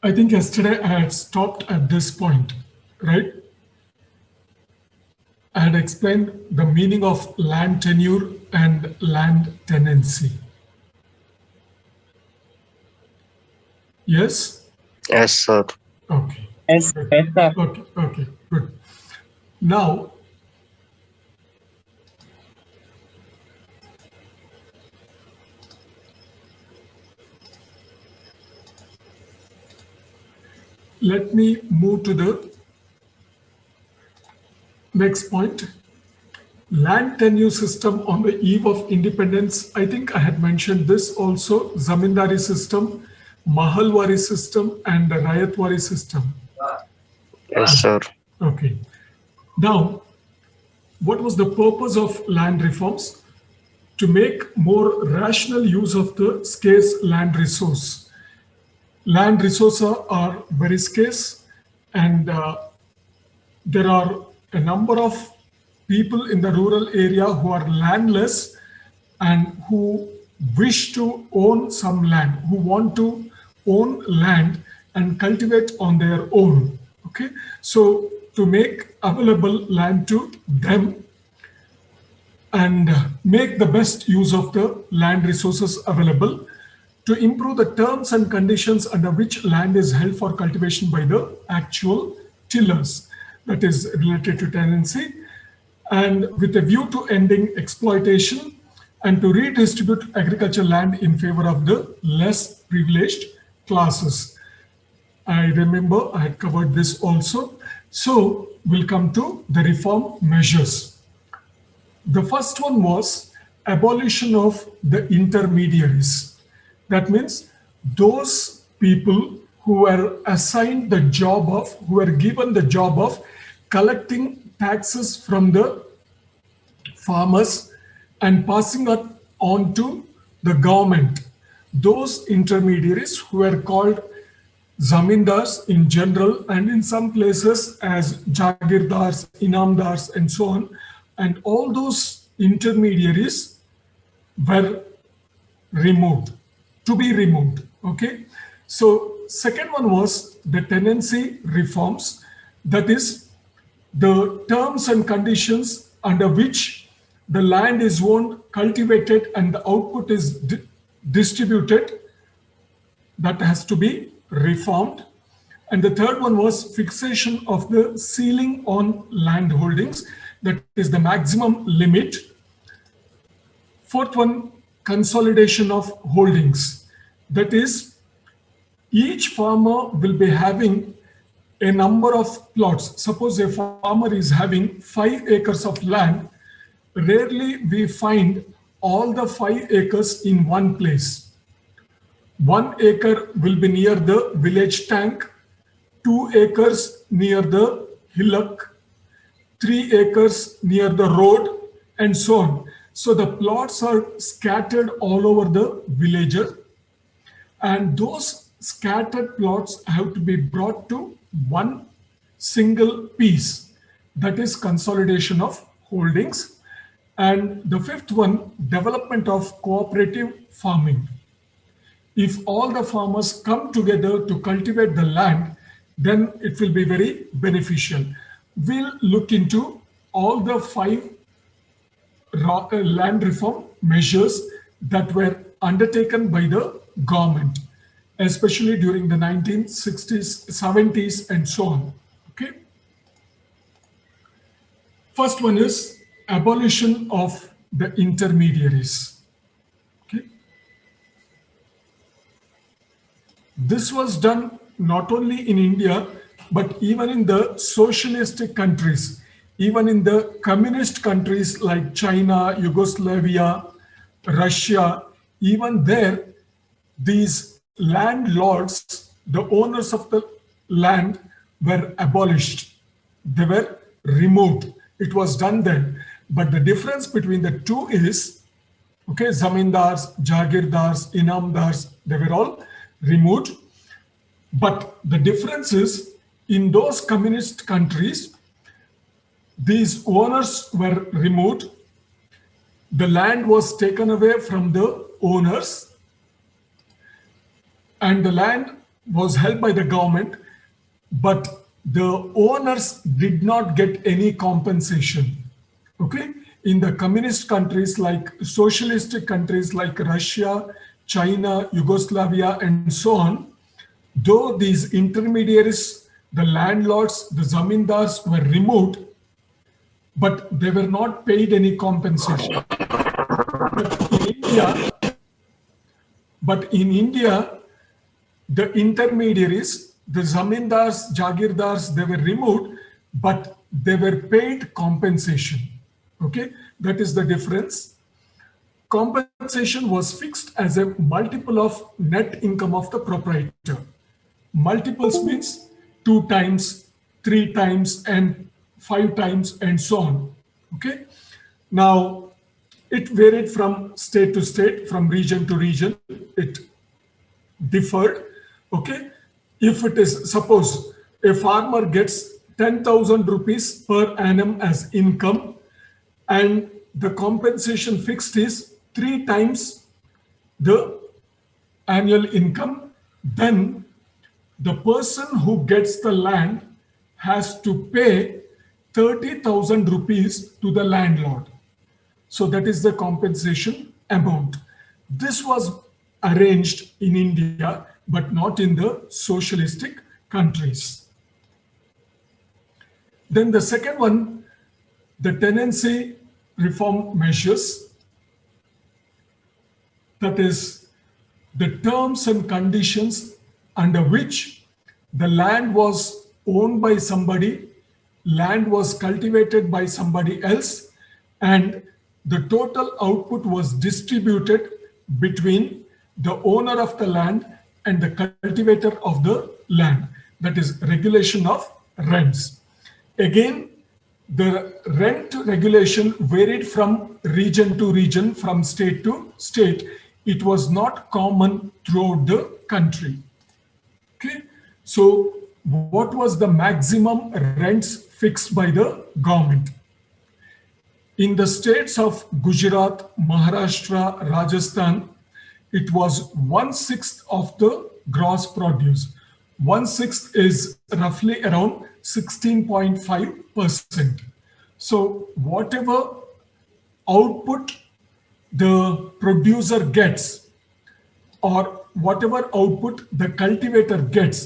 I think yesterday I had stopped at this point, right? I had explained the meaning of land tenure and land tenancy. Yes? Yes, sir. Okay. Yes, Good. yes, sir. Okay, good. Now, let me move to the next point. Land tenure system on the eve of independence. I think I had mentioned this also. Zamindari system, Mahalwari system, and the Rayatwari system. Yes, sir. Okay. Now, what was the purpose of land reforms? To make more rational use of the scarce land resource. Land resources are very scarce, and there are a number of people in the rural area who are landless and who wish to own some land, who want to own land and cultivate on their own. Okay, so to make available land to them and make the best use of the land resources available, to improve the terms and conditions under which land is held for cultivation by the actual tillers, that is related to tenancy, and with a view to ending exploitation and to redistribute agricultural land in favor of the less privileged classes. I remember I had covered this also. So we'll come to the reform measures. The first one was abolition of the intermediaries. That means those people who were assigned the job of, who were given the job of collecting taxes from the farmers and passing it on to the government. Those intermediaries who were called zamindars in general, and in some places as jagirdars, inamdars, and so on. And all those intermediaries were removed, to be removed. Okay. So second one was the tenancy reforms. That is the terms and conditions under which the land is owned, cultivated, and the output is distributed. That has to be reformed. And the third one was fixation of the ceiling on land holdings. That is the maximum limit. Fourth one, consolidation of holdings. That is, each farmer will be having a number of plots. Suppose a farmer is having 5 acres of land. Rarely we find all the 5 acres in one place. 1 acre will be near the village tank, 2 acres near the hillock, 3 acres near the road, and so on. So the plots are scattered all over the villager, and those scattered plots have to be brought to one single piece. That is consolidation of holdings. And the fifth one, development of cooperative farming. If all the farmers come together to cultivate the land, then it will be very beneficial. We'll look into all the 5 land reform measures that were undertaken by the government, especially during the 1960s, 70s, and so on. Okay. First one is abolition of the intermediaries. Okay. This was done not only in India, but even in the socialistic countries, even in the communist countries like China, Yugoslavia, Russia. Even there, these landlords, the owners of the land, were abolished. They were removed. It was done then. But the difference between the two is, okay, zamindars, jagirdars, inamdars, they were all removed. But the difference is, in those communist countries, these owners were removed. The land was taken away from the owners, and the land was held by the government, but the owners did not get any compensation. Okay, in the communist countries, like socialistic countries like Russia, China, Yugoslavia, and so on, though these intermediaries, the landlords, the zamindars were removed, but they were not paid any compensation. But in India, the intermediaries, the zamindars, jagirdars, they were removed, but they were paid compensation. Okay, that is the difference. Compensation was fixed as a multiple of net income of the proprietor. Multiples means 2 times, 3 times, and 5 times, and so on. Okay. Now, it varied from state to state, from region to region. It differed. Okay. If it is, suppose a farmer gets 10,000 rupees per annum as income, and the compensation fixed is 3 times the annual income, then the person who gets the land has to pay 30,000 rupees to the landlord. So that is the compensation amount. This was arranged in India, but not in the socialistic countries. Then the second one, the tenancy reform measures, that is the terms and conditions under which the land was owned by somebody, land was cultivated by somebody else, and the total output was distributed between the owner of the land and the cultivator of the land. That is regulation of rents. Again, the rent regulation varied from region to region, from state to state. It was not common throughout the country. Okay, so what was the maximum rents fixed by the government? In the states of Gujarat, Maharashtra, Rajasthan, it was 1/6 of the gross produce. 1/6 is roughly around 16.5%. So whatever output the producer gets, or whatever output the cultivator gets,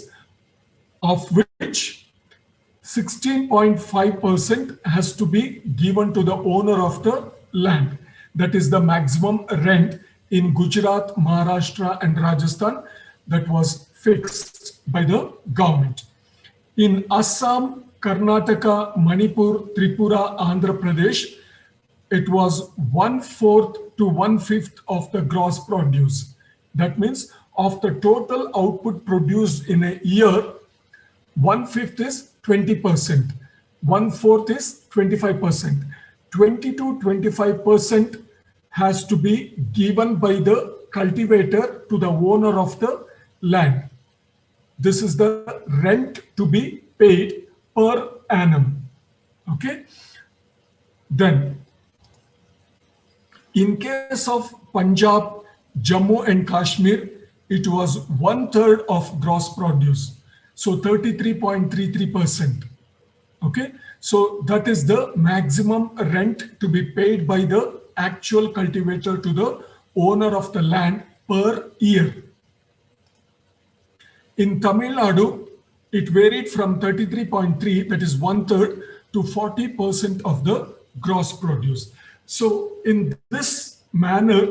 of which 16.5% has to be given to the owner of the land. That is the maximum rent in Gujarat, Maharashtra, and Rajasthan that was fixed by the government. In Assam, Karnataka, Manipur, Tripura, Andhra Pradesh, it was 1/4 to 1/5 of the gross produce. That means of the total output produced in a year, 1/5 is 20%, 1/4 is 25%. 20 to 25% has to be given by the cultivator to the owner of the land. This is the rent to be paid per annum. Okay. Then, in case of Punjab, Jammu and Kashmir, it was 1/3 of gross produce. So 33.33%. Okay. So that is the maximum rent to be paid by the actual cultivator to the owner of the land per year. In Tamil Nadu, it varied from 33.3, that is 1/3, to 40% of the gross produce. So in this manner,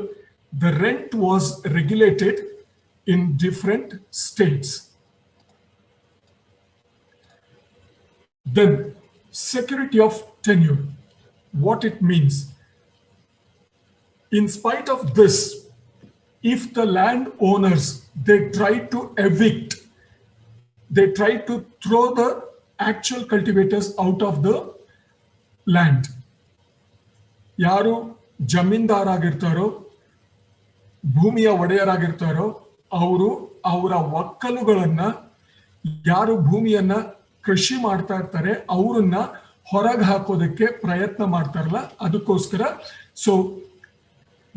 the rent was regulated in different states. Then, security of tenure, what it means. In spite of this, if the landowners, they try to evict, they try to throw the actual cultivators out of the land. ಯಾರು ಜಮೀನ್ದಾರಾಗಿರ್ತಾರೋ, ಭೂಮಿಯ ಒಡೆಯರಾಗಿರ್ತಾರೋ, ಅವರು ಅವರ ಒಕ್ಕಲುಗಳನ್ನ, ಯಾರು ಭೂಮಿಯನ್ನ ಕೃಷಿ ಮಾಡ್ತಾ ಇರ್ತಾರೆ, ಅವರನ್ನ ಹೊರಗೆ ಹಾಕೋದಕ್ಕೆ ಪ್ರಯತ್ನ ಮಾಡ್ತಾರಲ್ಲ, ಅದಕ್ಕೋಸ್ಕರ. So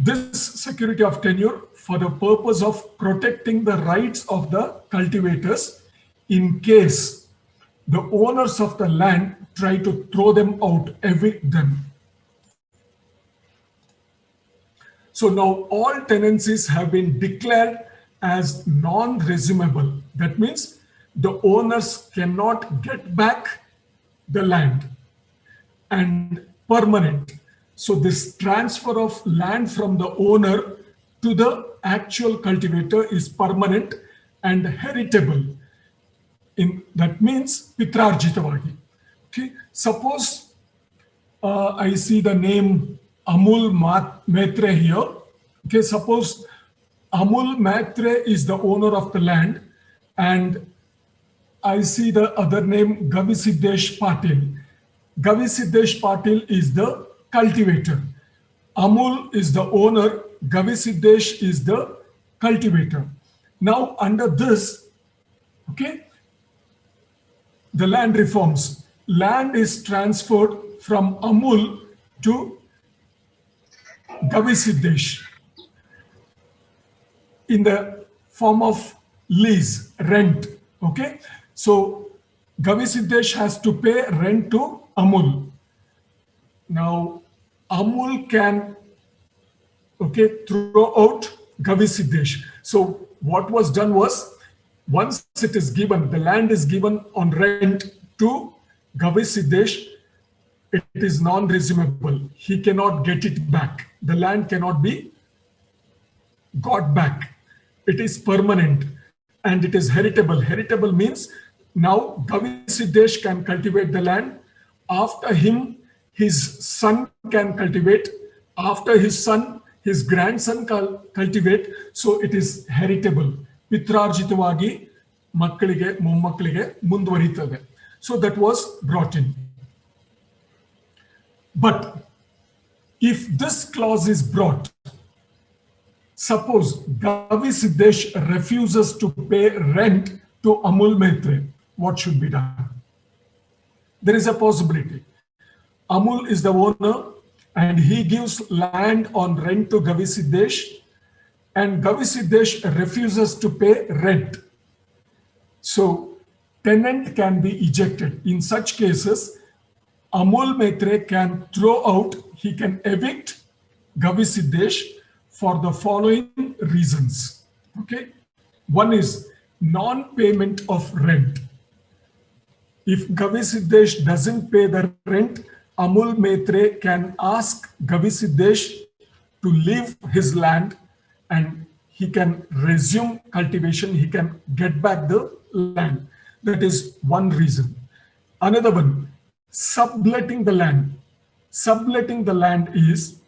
this security of tenure for the purpose of protecting the rights of the cultivators in case the owners of the land try to throw them out, evict them. So now all tenancies have been declared as non-resumable. That means the owners cannot get back the land, and permanent. So this transfer of land from the owner to the actual cultivator is permanent and heritable. That means pitrarjitavagi. Okay. Suppose I see the name Amul Maitre here. Okay, suppose Amul Maitre is the owner of the land, and I see the other name Gavi Siddesh Patil. Gavi Siddesh Patil is the cultivator. Amul is the owner. Gavi Siddesh is the cultivator. Now under this, okay, the land reforms. Land is transferred from Amul to Gavi Siddesh in the form of lease, rent. Okay, so Gavi Siddesh has to pay rent to Amul. Now Amul can, okay, throw out Gavi Siddesh. So what was done was, once it is given, the land is given on rent to Gavi Siddesh, it is non-resumable. He cannot get it back. The land cannot be got back. It is permanent and it is heritable. Heritable means now Gavi Siddesh can cultivate the land. After him, his son can cultivate. After his son, his grandson cultivate. So it is heritable. Pitrarjitavagi makkalige mommakkalige munduvaritade. So that was brought in. But if this clause is brought, suppose Gavi Siddesh refuses to pay rent to Amul Maitre, what should be done? There is a possibility. Amul is the owner and he gives land on rent to Gavi Siddesh, and Gavi Siddesh refuses to pay rent. So tenant can be ejected. In such cases, Amul Maitre can throw out, he can evict Gavi Siddesh for the following reasons. Okay, one is non-payment of rent. If Gavi Siddesh doesn't pay the rent, Amul Maitre can ask Gavi Siddesh to leave his land and he can resume cultivation, he can get back the land. That is one reason. Another one, subletting the land. Subletting the land is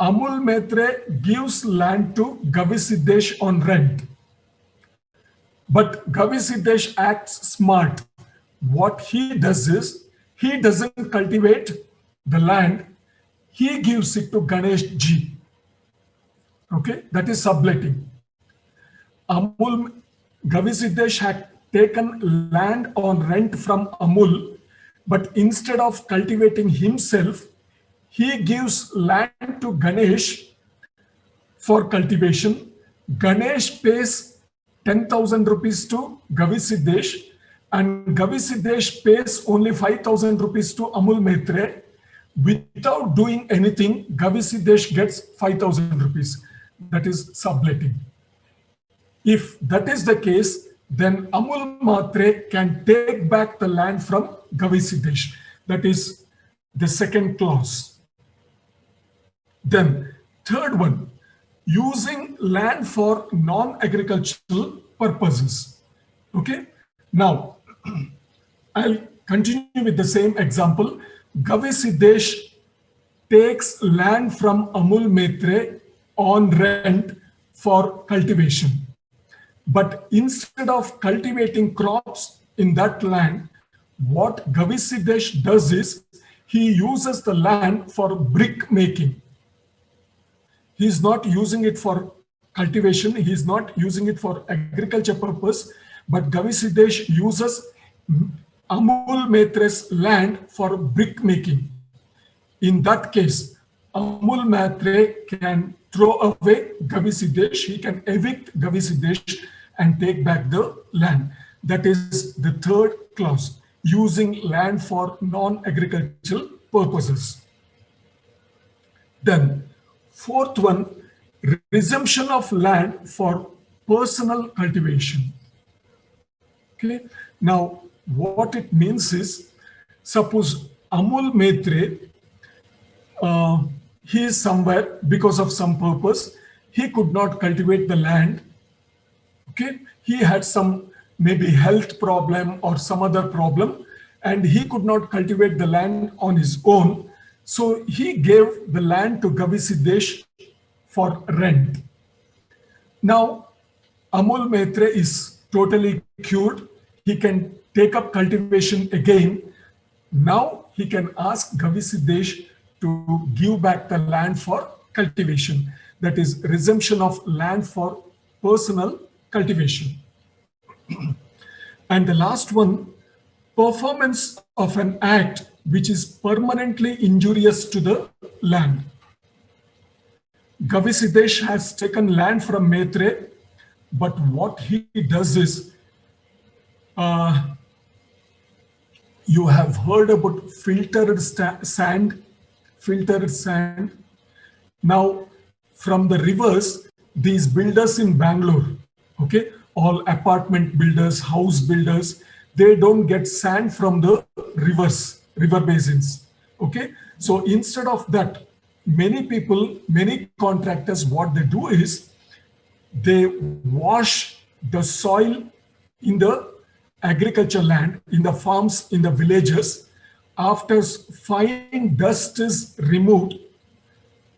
Amul Maitre gives land to Gavi Siddesh on rent. But Gavi Siddesh acts smart. What he does is, he doesn't cultivate the land, he gives it to Ganesh Ji. Okay, that is subletting. Gavi Siddesh had taken land on rent from Amul, but instead of cultivating himself, he gives land to Ganesh for cultivation. Ganesh pays 10,000 rupees to Gavi Siddesh, and Gavi Siddesh pays only 5,000 rupees to Amul Maitre. Without doing anything, Gavi Siddesh gets 5,000 rupees. That is subletting. If that is the case, then Amul Maitre can take back the land from Gavi Siddesh. That is the second clause. Then third one, using land for non-agricultural purposes. Okay. Now, I'll continue with the same example. Gavi Siddesh takes land from Amul Maitre on rent for cultivation. But instead of cultivating crops in that land, what Gavi Siddesh does is, he uses the land for brick making. He is not using it for cultivation, he is not using it for agriculture purpose, but Gavi Siddesh uses Amul Maitre's land for brick making. In that case, Amul Maitre can throw away Gavi Siddesh, he can evict Gavi Siddesh and take back the land. That is the third clause, using land for non-agricultural purposes. Then, fourth one, resumption of land for personal cultivation. Okay. Now, what it means is, suppose Amul Maitre, he is somewhere because of some purpose, he could not cultivate the land. Okay, he had some maybe health problem or some other problem, and he could not cultivate the land on his own. So he gave the land to Gavi Siddesh for rent. Now, Amul Maitre is totally cured. He can take up cultivation again. Now he can ask Gavi Siddesh to give back the land for cultivation. That is resumption of land for personal cultivation. And the last one, performance of an act which is permanently injurious to the land. Gavi Siddesh has taken land from Maitre, but what he does is, you have heard about filtered sand. Now, from the rivers, these builders in Bangalore, okay, all apartment builders, house builders, they don't get sand from the rivers, river basins, okay. So instead of that, many people, many contractors, what they do is, they wash the soil in the agriculture land, in the farms, in the villages. After fine dust is removed,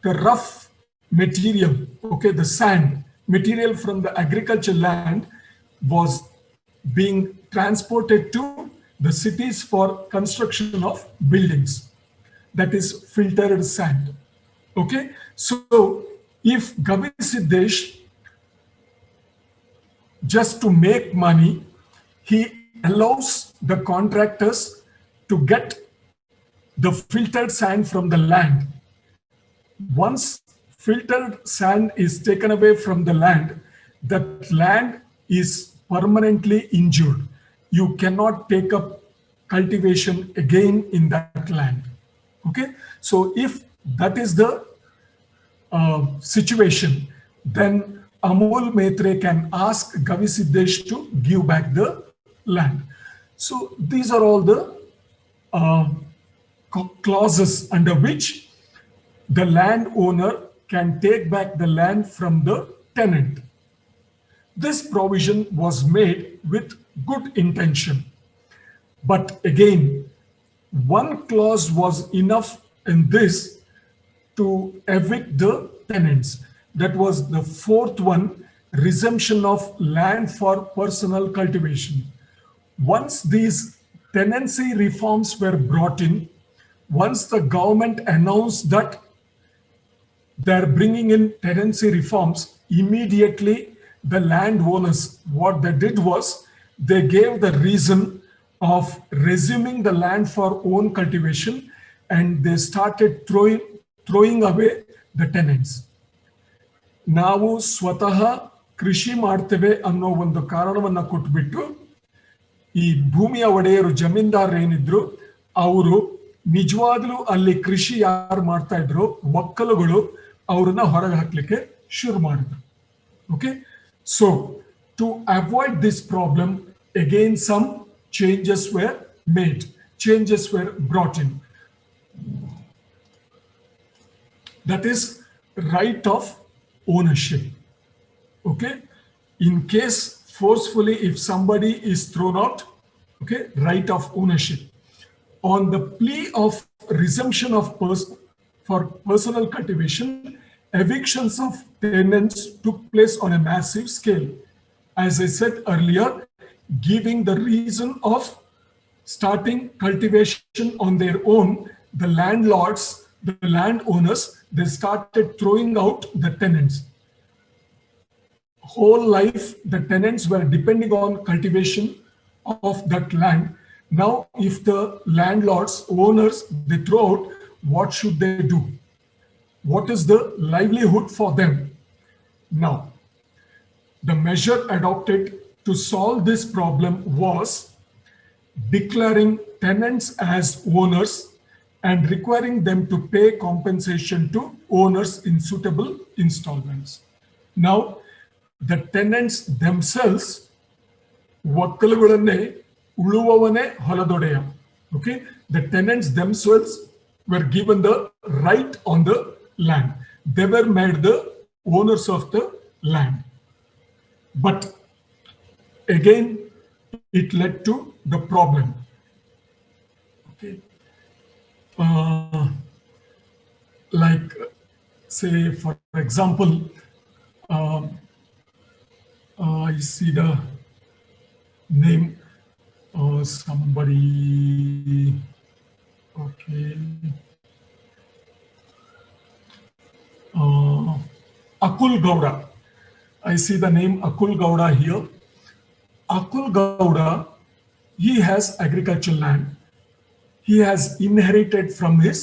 the rough material, okay, the sand material from the agriculture land was being transported to the cities for construction of buildings. That is filtered sand. Okay, so if Gavi Siddesh, just to make money, he allows the contractors to get the filtered sand from the land. Once filtered sand is taken away from the land, that land is permanently injured. You cannot take up cultivation again in that land. Okay, so if that is the situation, then Amul Maitre can ask Gavi Siddesh to give back the land. So these are all the clauses under which the landowner can take back the land from the tenant. This provision was made with good intention. But again, one clause was enough in this to evict the tenants. That was the fourth one, resumption of land for personal cultivation. Once these tenancy reforms were brought in, once the government announced that they're bringing in tenancy reforms, immediately the landowners, what they did was, they gave the reason of resuming the land for own cultivation, and they started throwing away the tenants. ನಾವು ಸ್ವತಃ ಕೃಷಿ ಮಾಡ್ತೇವೆ ಅನ್ನೋ ಒಂದು ಕಾರಣವನ್ನ ಕೊಟ್ಬಿಟ್ಟು ಈ ಭೂಮಿಯ ಒಡೆಯರು ಜಮೀನ್ದಾರರು ಏನಿದ್ರು ಅವರು ನಿಜವಾಗ್ಲೂ ಅಲ್ಲಿ ಕೃಷಿ ಯಾರು ಮಾಡ್ತಾ ಇದ್ರು ಒಕ್ಕಲುಗಳು ಅವರನ್ನ ಹೊರಗೆ ಹಾಕ್ಲಿಕ್ಕೆ ಶುರು ಮಾಡಿದ್ರು. Okay, so to avoid this problem, again some changes were made, changes were brought in. That is right of ownership. Okay, in case forcefully if somebody is thrown out, okay, right of ownership. On the plea of resumption of for personal cultivation, evictions of tenants took place on a massive scale. As I said earlier, giving the reason of starting cultivation on their own, the landlords, the landowners, they started throwing out the tenants. Whole life, the tenants were depending on cultivation of that land. Now, if the landlords, owners, they throw out, what should they do? what is the livelihood for them? Now, the measure adopted to solve this problem was declaring tenants as owners and requiring them to pay compensation to owners in suitable installments. Now, the tenants themselves, ಒಕ್ಕಲುಗಳನ್ನೇ ಉಳುವವನೇ ಹೊಲದೊಡೆಯ. Okay, the tenants themselves were given the right on the land. They were made the owners of the land. But again, it led to the problem. Okay, like say for example, I see the name somebody. Okay, Akul Gowda. I see the name Akul Gowda here. Akul Gowda, he has agricultural land. He has inherited from his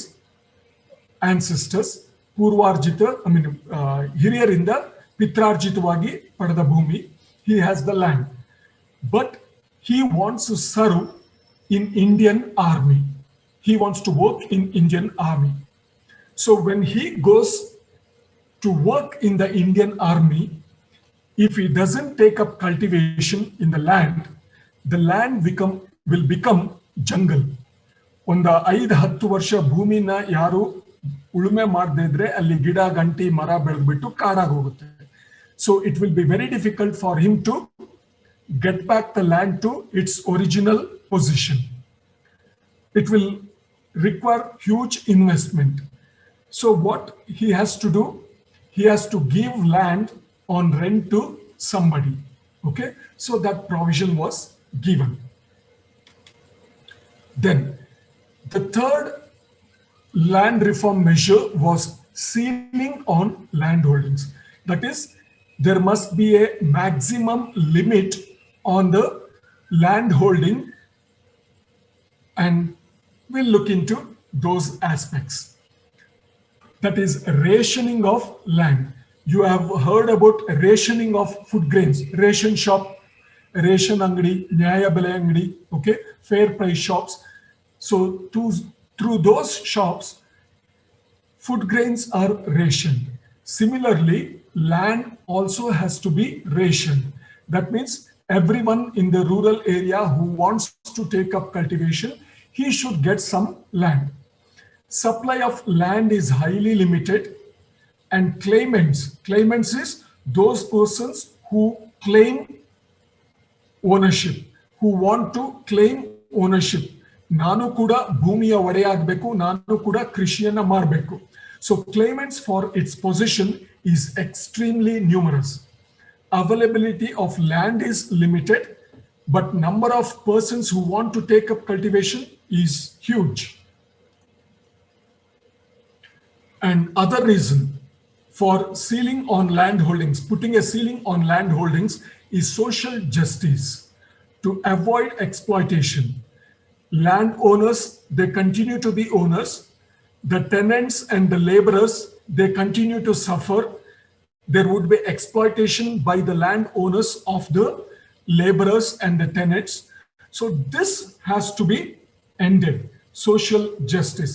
ancestors. Purvarjita, ಹಿರಿಯರಿಂದ ಪಿತ್ರಾರ್ಜಿತವಾಗಿ ಪಡೆದ ಭೂಮಿ. He has the land, but he wants to serve in Indian Army. He wants to work in Indian Army. So when he goes to work in the Indian Army, if he doesn't take up cultivation in the land will become jungle. ಒಂದು 5-10 ವರ್ಷ ಭೂಮಿನ ಯಾರು ಉಳುಮೆ ಮಾಡದೇ ಇದ್ರೆ ಅಲ್ಲಿ ಗಿಡ ಗಂಟಿ ಮರ ಬೆಳೆದ್ಬಿಟ್ಟು ಕಾಡಾಗಿ ಹೋಗುತ್ತೆ. So it will be very difficult for him to get back the land to its original position. It will require huge investment. So what he has to do, he has to give land on rent to somebody. Okay, so that provision was given. Then the third land reform measure was ceiling on land holdings. That is, there must be a maximum limit on the land holding, and we'll look into those aspects. That is rationing of land. You have heard about rationing of food grains, ration shop, ration angadi, nyaya bele angadi, okay, fair price shops. So through those shops, food grains are rationed. Similarly, land also has to be rationed. That means everyone in the rural area who wants to take up cultivation, he should get some land. Supply of land is highly limited, and claimants is those persons who claim ownership, who want to claim ownership. ನಾನು ಕೂಡ ಭೂಮಿಯ ಒಡೆಯಾಗಬೇಕು, ನಾನು ಕೂಡ ಕೃಷಿಯನ್ನ ಮಾಡಬೇಕು. So claimants for its possession is extremely numerous. Availability of land is limited, but number of persons who want to take up cultivation is huge. And other reason for ceiling on land holdings, putting a ceiling on land holdings, is social justice, to avoid exploitation. Landowners, they continue to be owners. The tenants and the laborers, they continue to suffer. There would be exploitation by the landowners of the laborers and the tenants. So this has to be ended. Social justice.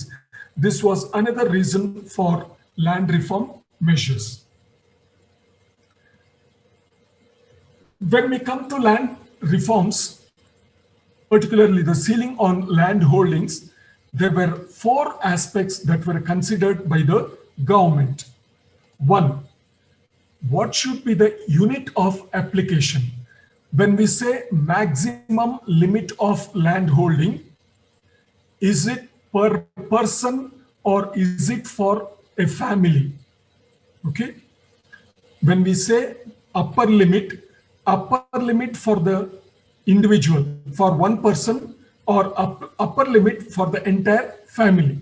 This was another reason for land reform measures. When we come to land reforms, particularly the ceiling on land holdings, there were 4 aspects that were considered by the government. 1, what should be the unit of application? When we say maximum limit of land holding, is it per person or is it for a family? Okay. When we say upper limit for the individual, for one person, or upper limit for the entire family.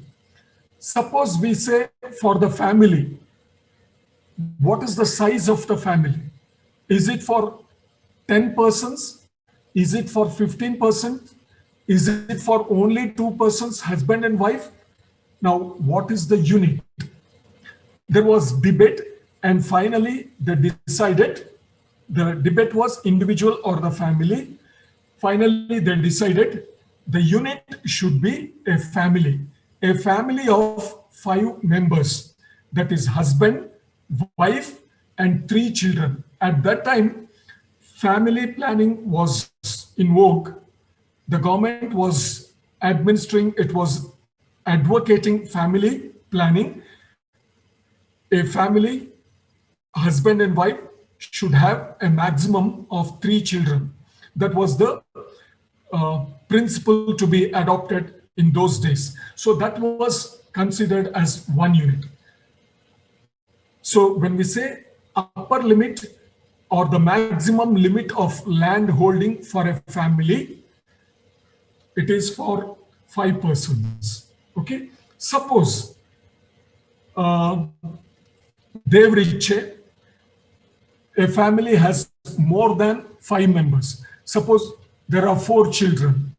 Suppose we say for the family, what is the size of the family? Is it for 10 persons? Is it for 15%? Is it for only 2 persons, husband and wife? Now, what is the unit? there was debate, and finally they decided, the debate was individual or the family. Finally they decided the unit should be a family of 5 members, that is husband, wife and 3 children. At that time family planning was in vogue. The government was administering, it was advocating family planning. A family, husband and wife, should have a maximum of 3 children. That was the principle to be adopted in those days. So that was considered as one unit. So when we say upper limit or the maximum limit of land holding for a family, it is for 5 persons. Okay. Suppose they've reached a family has more than 5 members. Suppose there are 4 children,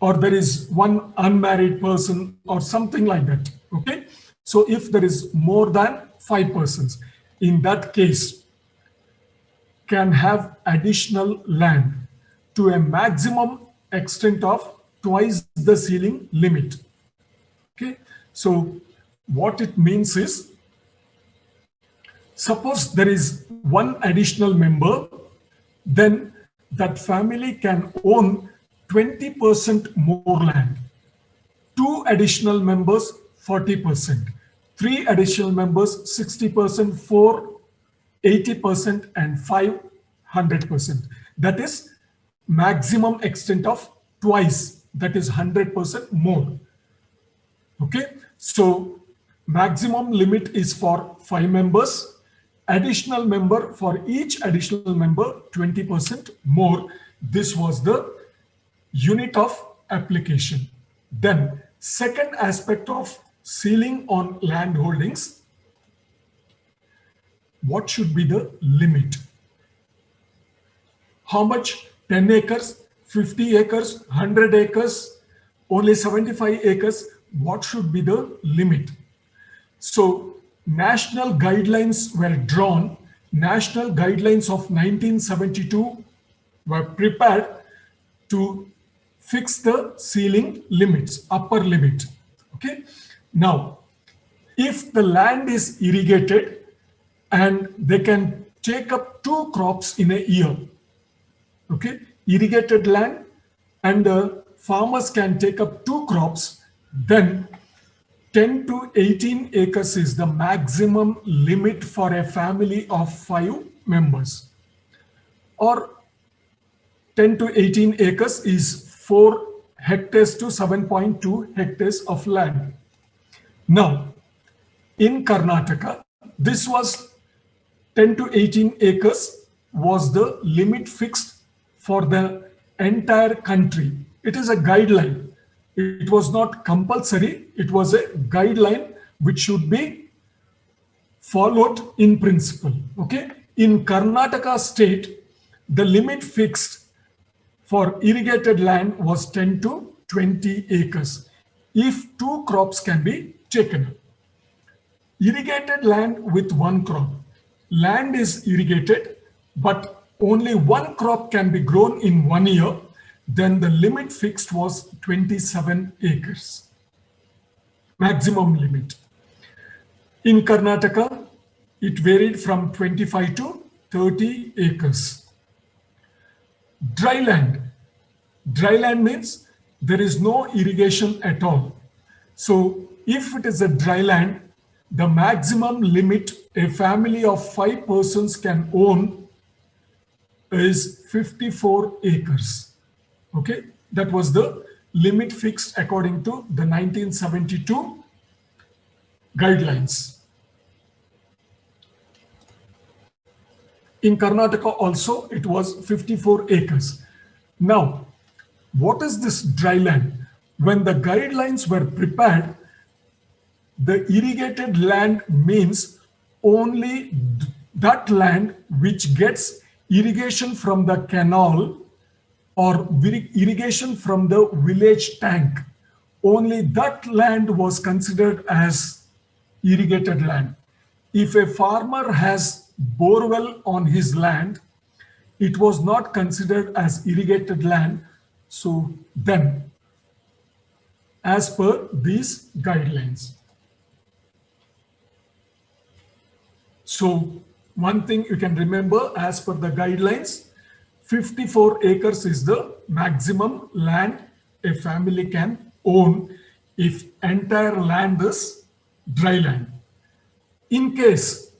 or there is one unmarried person or something like that. Okay. So if there is more than 5 persons, in that case can have additional land to a maximum extent of twice the ceiling limit. Okay. So what it means is, suppose there is one additional member, then that family can own 20% more land. 2 additional members, 40%. 3 additional members, 60%, 4, 80%, and 5, 100%. That is maximum extent of twice, that is 100% more. Okay, so maximum limit is for 5 members. Additional member, for each additional member 20% more. This was the unit of application. Then second aspect of ceiling on land holdings, what should be the limit? How much? 10 acres, 50 acres, 100 acres, only 75 acres? What should be the limit? So national guidelines were drawn. National guidelines of 1972 were prepared to fix the ceiling limits, upper limit. Okay. Now, if the land is irrigated and they can take up 2 crops in a year, okay, irrigated land, and the farmers can take up 2 crops, then 10 to 18 acres is the maximum limit for a family of 5 members. Or 10 to 18 acres is 4 hectares to 7.2 hectares of land. Now, in Karnataka, this was 10 to 18 acres was the limit fixed for the entire country. It is a guideline. It was not compulsory. It was a guideline which should be followed in principle. Okay. In Karnataka state, the limit fixed for irrigated land was 10 to 20 acres if 2 crops can be taken. Irrigated land with 1 crop. Land is irrigated, but only 1 crop can be grown in 1 year. Then the limit fixed was 27 acres, maximum limit. In Karnataka, it varied from 25 to 30 acres. Dry land. Dry land means there is no irrigation at all. So if it is a dry land, the maximum limit a family of 5 persons can own is 54 acres. Okay, that was the limit fixed according to the 1972 guidelines. In Karnataka also, it was 54 acres. Now, what is this dry land? When the guidelines were prepared, the irrigated land means only that land which gets irrigation from the canal or irrigation from the village tank. Only that land was considered as irrigated land. if a farmer has borewell on his land, it was not considered as irrigated land. So then, as per these guidelines. So one thing you can remember, as per the guidelines, 54 acres is the maximum land a family can own if entire land is dry land. In case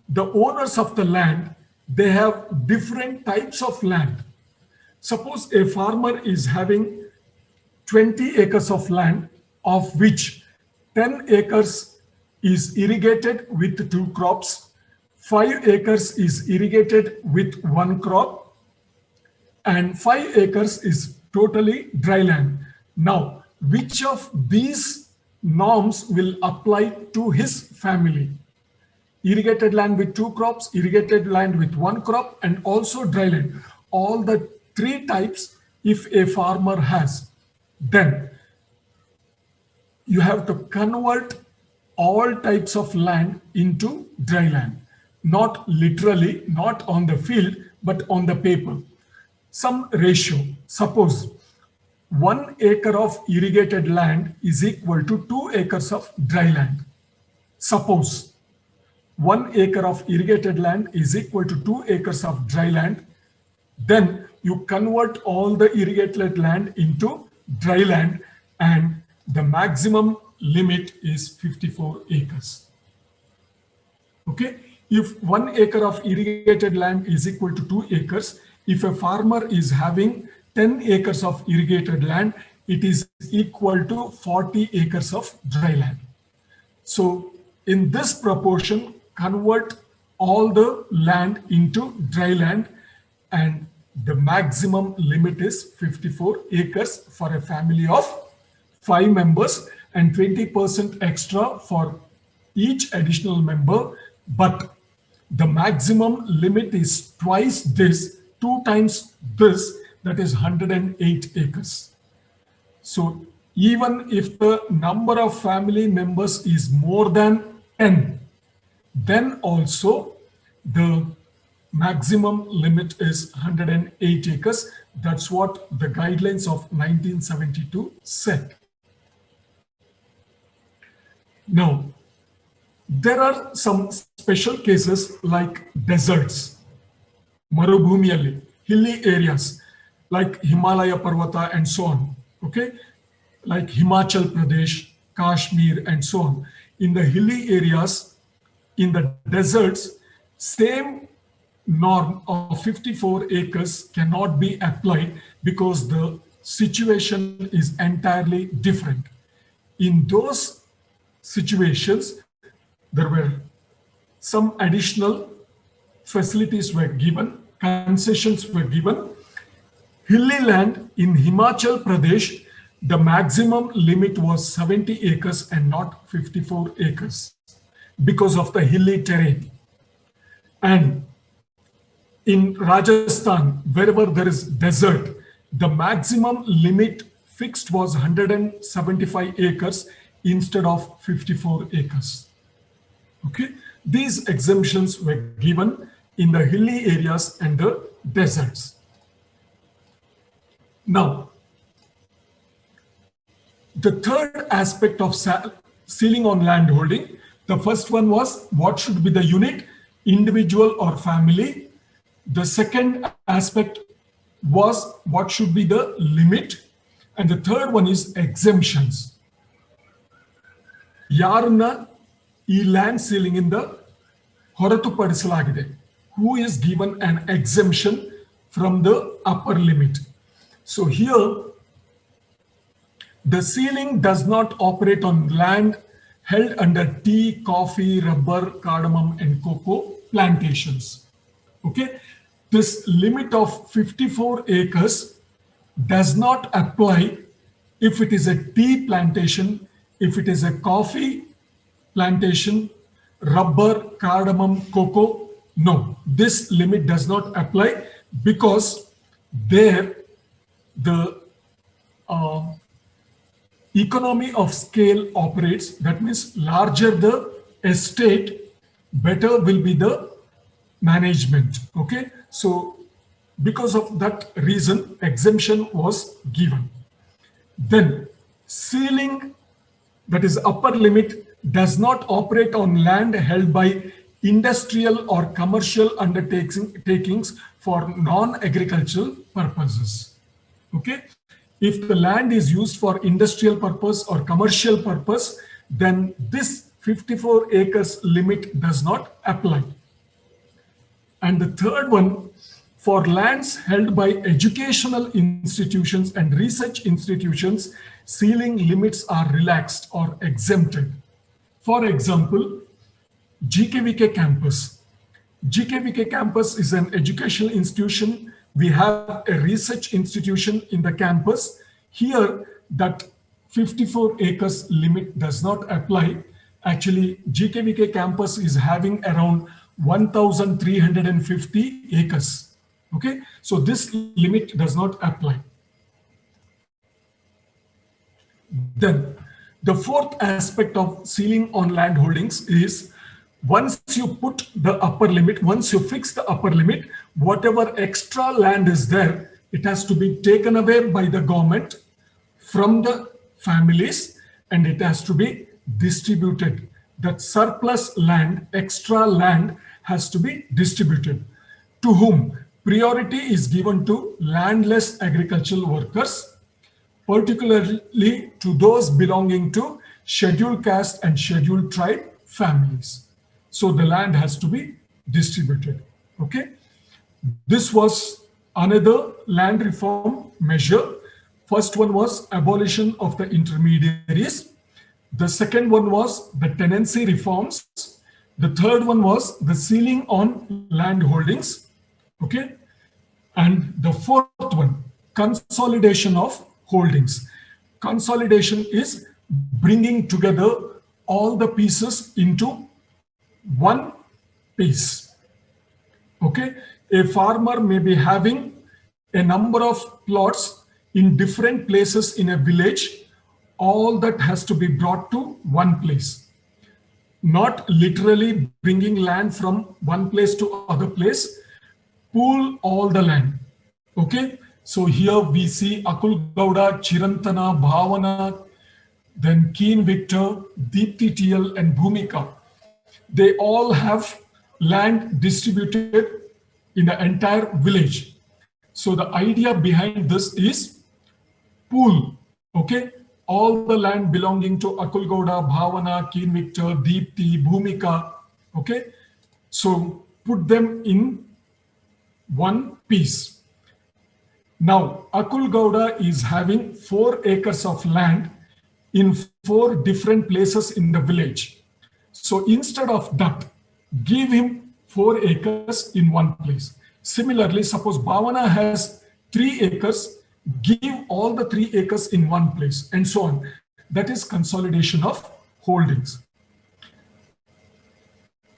the owners of the land, they have different types of land. Suppose a farmer is having 20 acres of land, of which 10 acres is irrigated with 2 crops, 5 acres is irrigated with 1 crop, and 5 acres is totally dry land. Now, which of these norms will apply to his family? Irrigated land with 2 crops, irrigated land with 1 crop, and also dry land. All the 3 types, if a farmer has, then you have to convert all types of land into dry land. Not literally, not on the field, but on the paper. Some ratio. Suppose 1 acre of irrigated land is equal to 2 acres of dry land. Suppose 1 acre of irrigated land is equal to 2 acres of dry land. Then you convert all the irrigated land into dry land, and the maximum limit is 54 acres. Okay, if 1 acre of irrigated land is equal to 2 acres, if a farmer is having 10 acres of irrigated land, it is equal to 40 acres of dry land. So in this proportion, convert all the land into dry land, and the maximum limit is 54 acres for a family of 5 members and 20% extra for each additional member. But the maximum limit is twice this, 2 times this, that is 108 acres. So even if the number of family members is more than 10, then also the maximum limit is 108 acres. That's what the guidelines of 1972 said. Now, there are some special cases like deserts, marubhumiyalli, hilly areas like Himalaya Parvata and so on. Okay, like Himachal Pradesh, Kashmir, and so on. In the hilly areas, in the deserts, same norm of 54 acres cannot be applied because the situation is entirely different. In those situations, there were some additional facilities were given, concessions were given. Hilly land in Himachal Pradesh, the maximum limit was 70 acres and not 54 acres because of the hilly terrain. And in Rajasthan, wherever there is desert, the maximum limit fixed was 175 acres instead of 54 acres. Okay, these exemptions were given in the hilly areas and the deserts. Now, the third aspect of ceiling on land holding, the first one was what should be the unit, individual or family. The second aspect was what should be the limit, and the third one is exemptions. ಯಾರನ್ನ ಈ land ceiling ಇಂದ ಹೊರತುಪಡಿಸಲಾಗಿದೆ, who is given an exemption from the upper limit. So here the ceiling does not operate on land held under tea, coffee, rubber, cardamom, and cocoa plantations. Okay, this limit of 54 acres does not apply if it is a tea plantation, if it is a coffee plantation, rubber, cardamom, cocoa. No, this limit does not apply because there the economy of scale operates. That means larger the estate, better will be the management. Okay, so because of that reason, exemption was given. Then ceiling, that is upper limit, does not operate on land held by industrial or commercial undertakings for non-agricultural purposes. Okay, if the land is used for industrial purpose or commercial purpose, then this 54 acres limit does not apply. And the third one, for lands held by educational institutions and research institutions, ceiling limits are relaxed or exempted. For example, GKVK campus. GKVK campus is an educational institution. We have a research institution in the campus. Here, that 54 acres limit does not apply. Actually, GKVK campus is having around 1,350 acres. Okay, so this limit does not apply. Then the fourth aspect of ceiling on land holdings is, once you put the upper limit, once you fix the upper limit, whatever extra land is there, it has to be taken away by the government from the families and it has to be distributed. That surplus land, extra land, has to be distributed. To whom? Priority is given to landless agricultural workers, particularly to those belonging to scheduled caste and scheduled tribe families. So the land has to be distributed. Okay. This was another land reform measure. First one was abolition of the intermediaries. The second one was the tenancy reforms. The third one was the ceiling on land holdings. Okay. And the fourth one, consolidation of holdings. Consolidation is bringing together all the pieces into one piece. Okay. A farmer may be having a number of plots in different places in a village. All that has to be brought to one place. Not literally bringing land from one place to other place. Pool all the land. Okay. So here we see Akul Gowda, Chirantana, Bhavana, then Keen Victor, Deepti TL and Bhumika. They all have land distributed in the entire village. So the idea behind this is pool. Okay. All the land belonging to Akul Gowda, Bhavana, Keen Victor, Deepti, Bhumika. Okay. So put them in one piece. Now, Akul Gowda is having 4 acres of land in 4 different places in the village. So instead of that, give him 4 acres in one place. Similarly, suppose Bhavana has 3 acres, give all the 3 acres in one place, and so on. That is consolidation of holdings.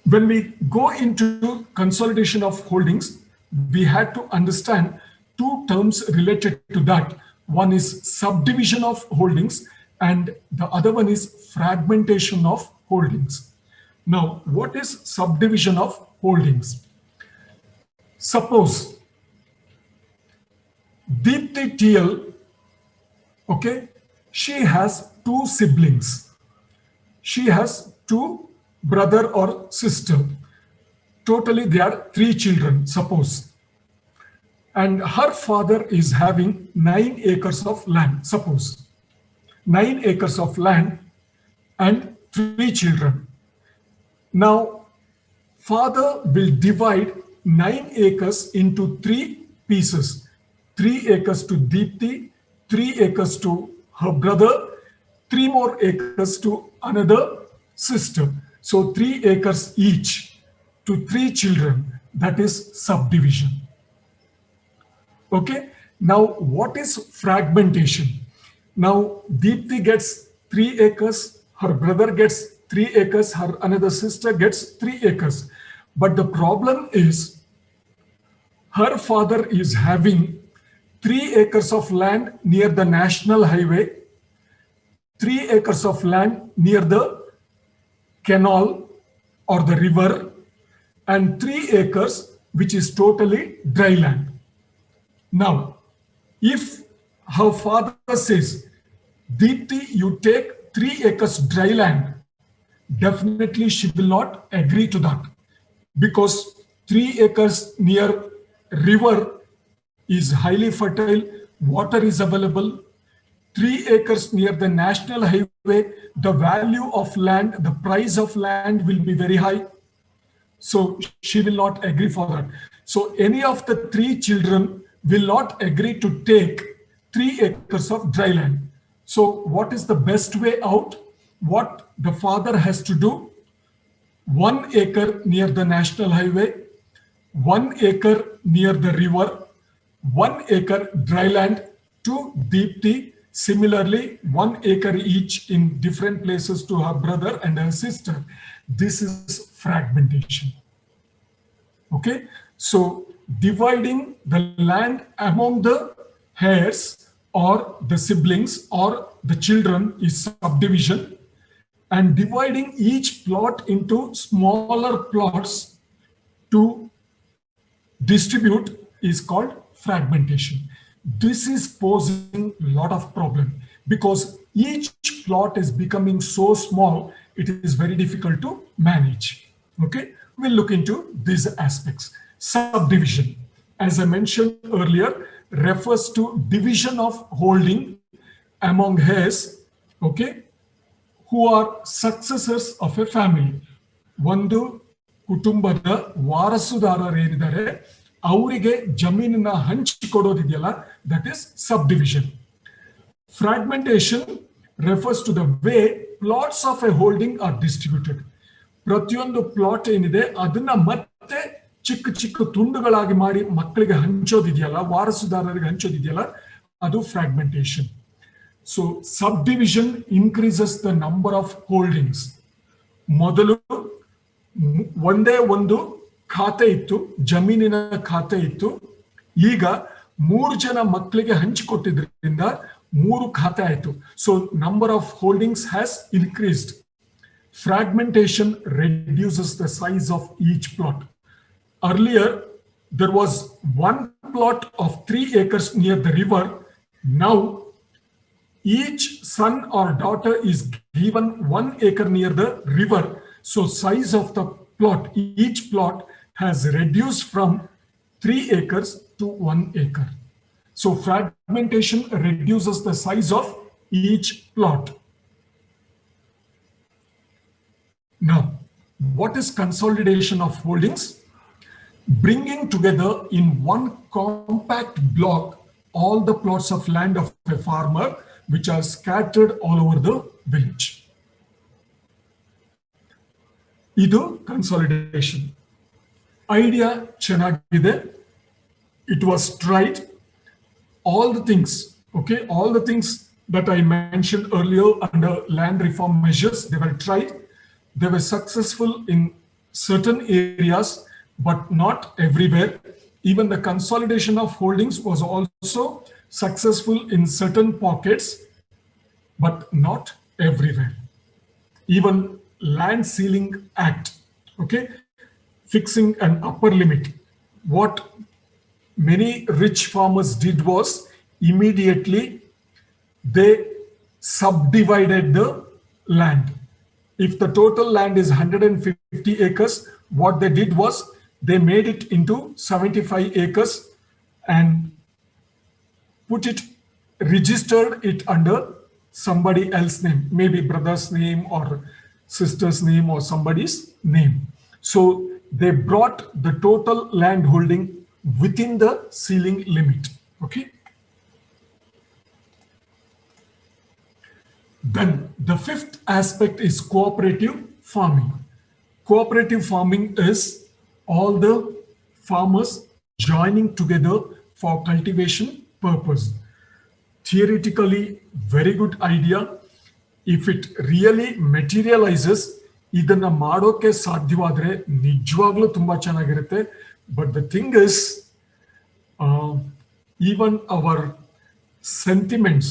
When we go into consolidation of holdings, we had to understand 2 terms related to that. One is subdivision of holdings and the other one is fragmentation of holdings. Now, what is subdivision of holdings? Suppose Deepti TL, okay, she has 2 siblings. She has 2 brother or sister. Totally there are 3 children, suppose. And her father is having 9 acres of land, suppose. 9 acres of land and 3 children. Now, father will divide 9 acres into 3 pieces. 3 acres to Deepti, 3 acres to her brother, 3 more acres to another sister. So 3 acres each to 3 children. That is subdivision. Okay. Now, what is fragmentation? Now, Deepti gets 3 acres, her brother gets 3 acres, her another sister gets 3 acres. But the problem is, her father is having 3 acres of land near the national highway, 3 acres of land near the canal, or the river, and 3 acres, which is totally dry land. Now, if her father says, Deepti, you take 3 acres dry land, definitely she will not agree to that, because 3 acres near river is highly fertile, water is available. 3 acres near the national highway, the value of land, the price of land will be very high. So she will not agree for that. So any of the 3 children will not agree to take 3 acres of dry land. So what is the best way out? What the father has to do? 1 acre near the national highway, 1 acre near the river, 1 acre dry land to Deepti. Similarly, 1 acre each in different places to her brother and her sister. This is fragmentation. Okay, so dividing the land among the heirs or the siblings or the children is subdivision, and dividing each plot into smaller plots to distribute is called fragmentation. This is posing a lot of problem because each plot is becoming so small, it is very difficult to manage. Okay, we'll look into these aspects. Subdivision, as I mentioned earlier, refers to division of holding among heirs, okay, who are successors of a family. ಒಂದು ಕುಟುಂಬದ ವಾರಸುದಾರರೇನಿದ್ದಾರೆ ಅವರಿಗೆ ಜಮೀನನ್ನ ಹಂಚಿಕೊಡೋದಿದೆಯಲ್ಲ, that is subdivision. Fragmentation refers to the way plots of a holding are distributed. ಪ್ರತಿಯೊಂದು plot ಏನಿದೆ ಅದನ್ನ ಮತ್ತೆ ಚಿಕ್ಕ ಚಿಕ್ಕ ತುಂಡುಗಳಾಗಿ ಮಾಡಿ ಮಕ್ಕಳಿಗೆ ಹಂಚೋದಿದೆಯಲ್ಲ, ವಾರಸುದಾರರಿಗೆ ಹಂಚೋದಿದೆಯಲ್ಲ, ಅದು fragmentation. So subdivision increases the number of holdings. ಮೊದಲು ಒಂದೇ ಒಂದು ಖಾತೆ ಇತ್ತು, ಜಮೀನಿನ ಖಾತೆ ಇತ್ತು. ಈಗ 3 ಜನ ಮಕ್ಕಳಿಗೆ ಹಂಚಿಕೊಟ್ಟಿದ್ರಿಂದ 3 ಖಾತೆ ಆಯಿತು. So number of holdings has increased. Fragmentation reduces the size of each plot. Earlier, there was 1 plot of 3 acres near the river. Now, each son or daughter is given 1 acre near the river. So size of the plot, each plot has reduced from 3 acres to 1 acre. So fragmentation reduces the size of each plot. Now, what is consolidation of holdings? Bringing together in one compact block all the plots of land of a farmer which are scattered all over the village. Idu consolidation. Idea chenagide. It was tried. All the things, okay, all the things that I mentioned earlier under land reform measures, they were tried. They were successful in certain areas, but not everywhere. Even the consolidation of holdings was also successful in certain pockets, but not everywhere. Even Land Ceiling Act, okay, fixing an upper limit. What many rich farmers did was immediately they subdivided the land. If the total land is 150 acres, what they did was they made it into 75 acres and registered it under somebody else's name, maybe brother's name or sister's name or somebody's name. So they brought the total land holding within the ceiling limit. Okay. Then the 5th aspect is cooperative farming. Cooperative farming is all the farmers joining together for cultivation purpose. Theoretically, very good idea. If it really materializes, ಇದನ್ನ ಮಾಡೋಕೆ ಸಾಧ್ಯವಾದ್ರೆ ನಿಜವಾಗ್ಲೂ ತುಂಬಾ ಚೆನ್ನಾಗಿರುತ್ತೆ. But the thing is, even our sentiments,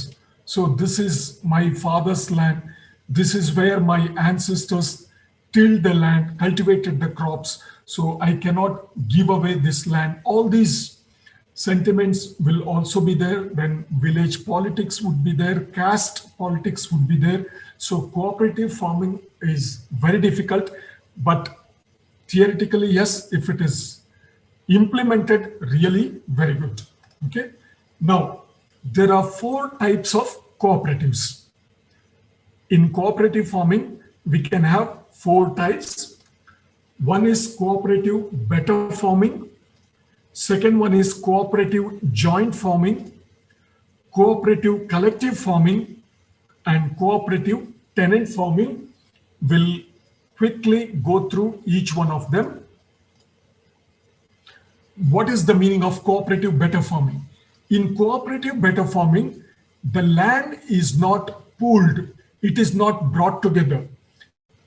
so this is my father's land, this is where my ancestors tilled the land, cultivated the crops, so I cannot give away this land. All these sentiments will also be there. Then village politics would be there, caste politics would be there. So cooperative farming is very difficult, but theoretically, yes, if it is implemented, really very good. Okay. Now, there are 4 types of cooperatives. In cooperative farming, we can have 4 types. One is cooperative better farming. Second one is cooperative joint farming, cooperative collective farming, and cooperative tenant farming. We'll quickly go through each one of them. What is the meaning of cooperative better farming? In cooperative better farming, the land is not pooled, it is not brought together.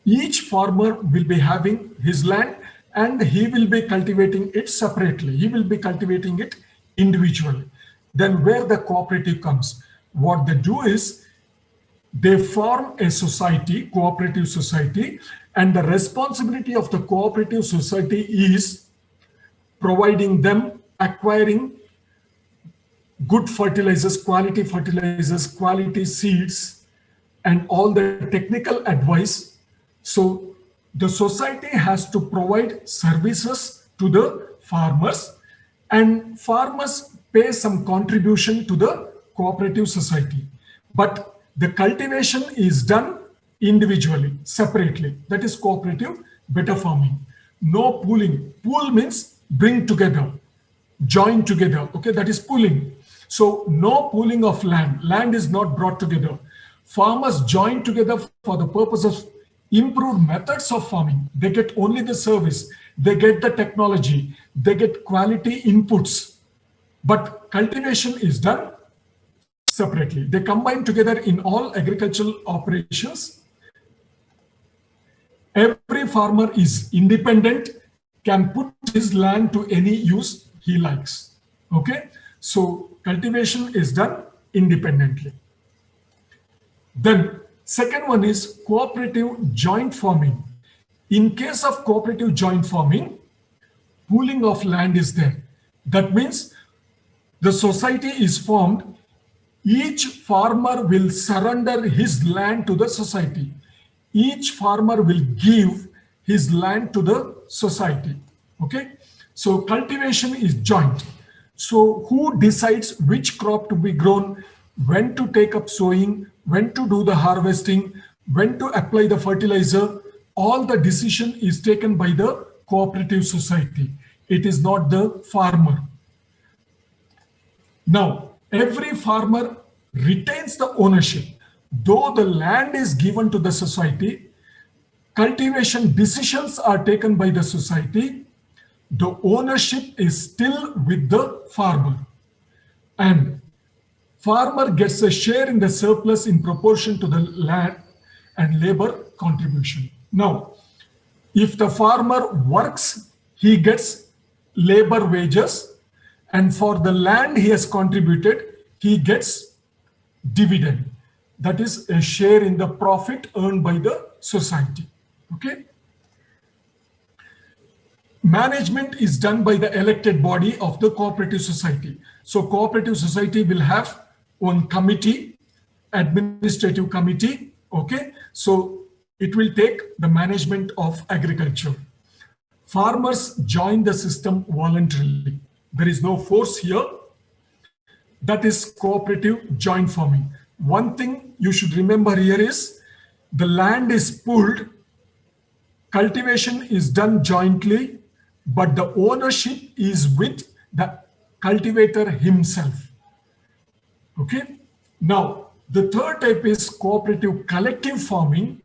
Each farmer will be having his land and he will be cultivating it separately. He will be cultivating it individually. Then where the cooperative comes, what they do is they form a society, cooperative society, and the responsibility of the cooperative society is providing them, acquiring good fertilizers, quality seeds, and all the technical advice. So the society has to provide services to the farmers, and farmers pay some contribution to the cooperative society. But the cultivation is done individually, separately. That is cooperative better farming. No pooling. Pool means bring together, join together. Okay, that is pooling. So no pooling of land. Land is not brought together. Farmers join together for the purpose of improved methods of farming. They get only the service. They get the technology. They get quality inputs. But cultivation is done separately. They combine together in all agricultural operations. Every farmer is independent, can put his land to any use he likes. Okay, so cultivation is done independently. Then second one is cooperative joint farming. In case of cooperative joint farming, pooling of land is there. That means the society is formed. Each farmer will surrender his land to the society. Each farmer will give his land to the society. Okay, so cultivation is joint. So who decides which crop to be grown, when to take up sowing, when to do the harvesting, when to apply the fertilizer? All the decision is taken by the cooperative society. It is not the farmer. Now, every farmer retains the ownership. Though the land is given to the society, cultivation decisions are taken by the society, the ownership is still with the farmer. And farmer gets a share in the surplus in proportion to the land and labor contribution. Now, if the farmer works, he gets labor wages, and for the land he has contributed, he gets dividend. That is a share in the profit earned by the society. Okay. Management is done by the elected body of the cooperative society. So cooperative society will have one committee, administrative committee. Okay. So it will take the management of agriculture. Farmers join the system voluntarily. There is no force here. That is cooperative joint farming. One thing you should remember here is the land is pooled, cultivation is done jointly, but the ownership is with the cultivator himself. Okay. Now, the third type is cooperative collective farming,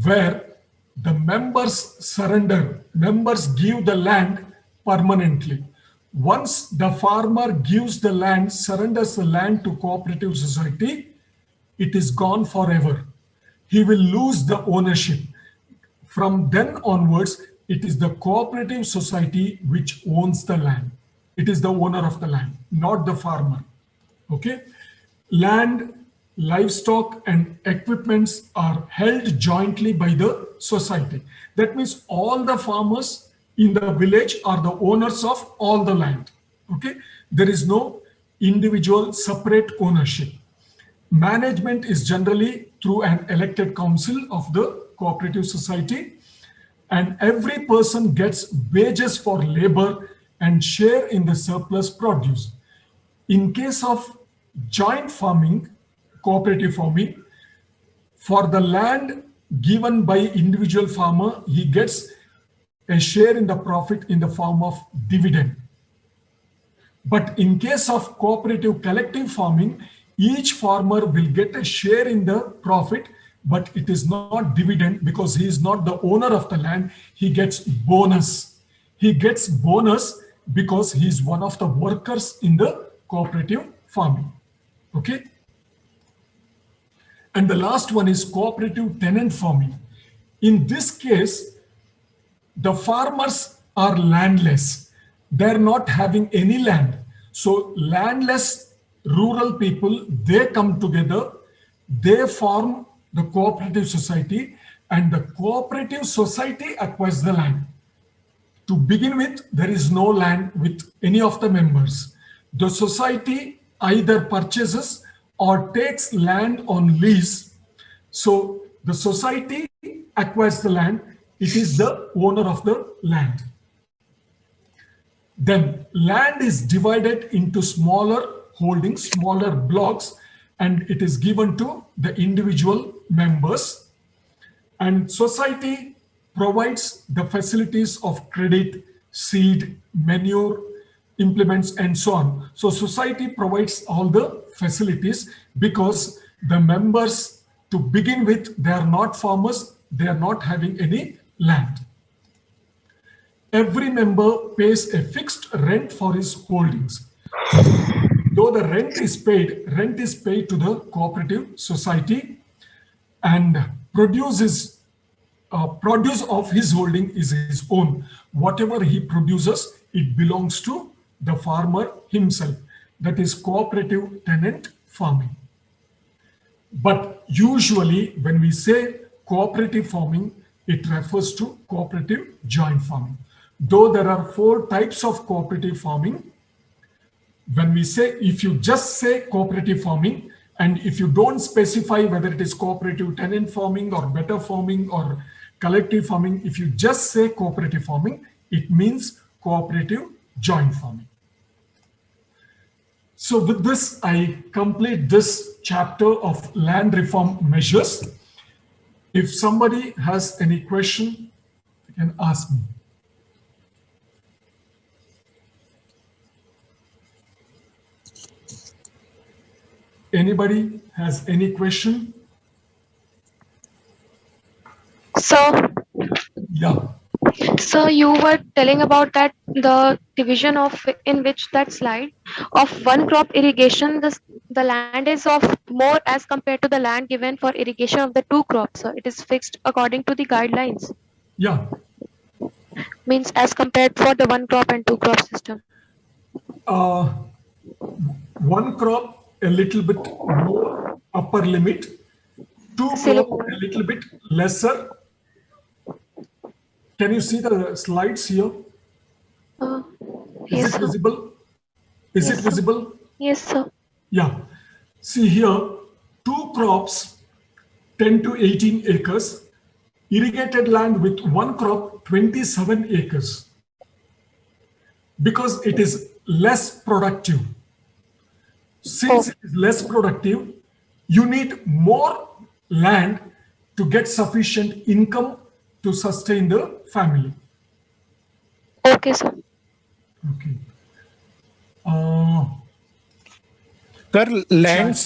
where the members surrender, members give the land permanently. Once the farmer gives the land, surrenders the land to cooperative society, it is gone forever. He will lose the ownership. From then onwards, it is the cooperative society which owns the land. It is the owner of the land, not the farmer. Okay? Land, livestock, and equipments are held jointly by the society. That means all the farmers in the village are the owners of all the land. Okay, there is no individual separate ownership. Management is generally through an elected council of the cooperative society, and every person gets wages for labor and share in the surplus produce. In case of joint farming, cooperative farming, for the land given by individual farmer, he gets a share in the profit in the form of dividend. But in case of cooperative collective farming, each farmer will get a share in the profit, but it is not dividend because he is not the owner of the land. He gets bonus. He gets bonus because he is one of the workers in the cooperative farming. Okay. And the last one is cooperative tenant farming. In this case, the farmers are landless. They're not having any land. So landless rural people, they come together, they form the cooperative society, and the cooperative society acquires the land. To begin with, there is no land with any of the members. The society either purchases or takes land on lease. So the society acquires the land. It is the owner of the land. Then land is divided into smaller holdings, smaller blocks, and it is given to the individual members. And society provides the facilities of credit, seed, manure, implements, and so on. So society provides all the facilities because the members, to begin with, they are not farmers, they are not having any land. Every member pays a fixed rent for his holdings. Though the rent is paid to the cooperative society, and produce of his holding is his own. Whatever he produces, it belongs to the farmer himself. That is cooperative tenant farming. But usually when we say cooperative farming, it refers to cooperative joint farming. Though there are 4 types of cooperative farming, when we say, if you just say cooperative farming, and if you don't specify whether it is cooperative tenant farming or better farming or collective farming, if you just say cooperative farming, it means cooperative joint farming. So with this, I complete this chapter of land reform measures. If somebody has any question, you can ask me. Anybody has any question? So, Yeah. so you were telling about that the division of in which that slide of one crop irrigation, the land is of more as compared to the land given for irrigation of the 2 crops. So it is fixed according to the guidelines. Yeah. Means as compared for the 1 crop and 2 crop system. One crop a little bit more upper limit, 2 crop a little bit lesser. Can you see the slides here? Yes, Is it sir. visible? Is Yes, it sir. visible? Yes, sir. Yeah. See here, 2 crops, 10 to 18 acres, irrigated land with 1 crop, 27 acres. Because it is less productive. Since it is less productive, you need more land to get sufficient income to sustain the family. Okay, sir. Okay. Sir, land